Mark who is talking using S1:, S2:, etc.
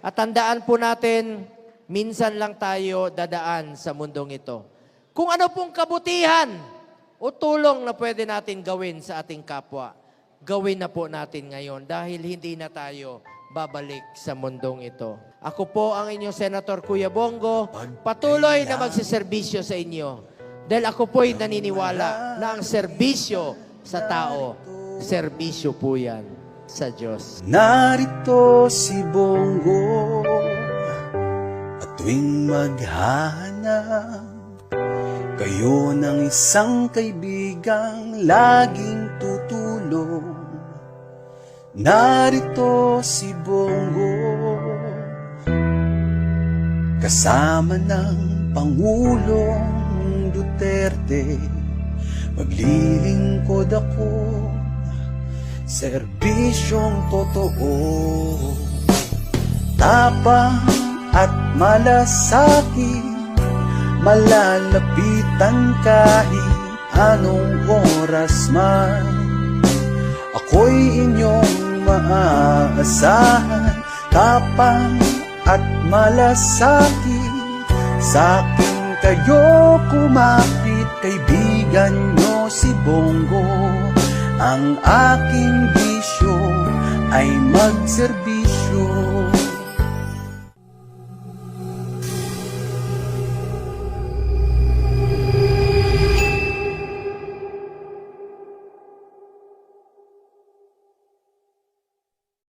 S1: At tandaan po natin, minsan lang tayo dadaan sa mundong ito. Kung ano pong kabutihan o tulong na pwede natin gawin sa ating kapwa, gawin na po natin ngayon dahil hindi na tayo babalik sa mundong ito. Ako po ang inyong Senator Kuya Bongo, patuloy na magsiservisyo sa inyo. Dahil ako po'y naniniwala na ang serbisyo sa tao, serbisyo po yan sa Diyos.
S2: Narito si Bongo at tuwing maghahanap kayo ng isang kaibigang laging tutulong. Narito si Bongo kasama ng Pangulong Duterte. Maglilingkod ako, serbisyong totoo, tapang at malasakit, malalapitan kahit anong oras man. Ako'y inyong maaasahan, tapang at malasakit, sa'kin kayo kumapit, kaibigan nyo si Bongo. Ang aking bisyo ay magserbisyo.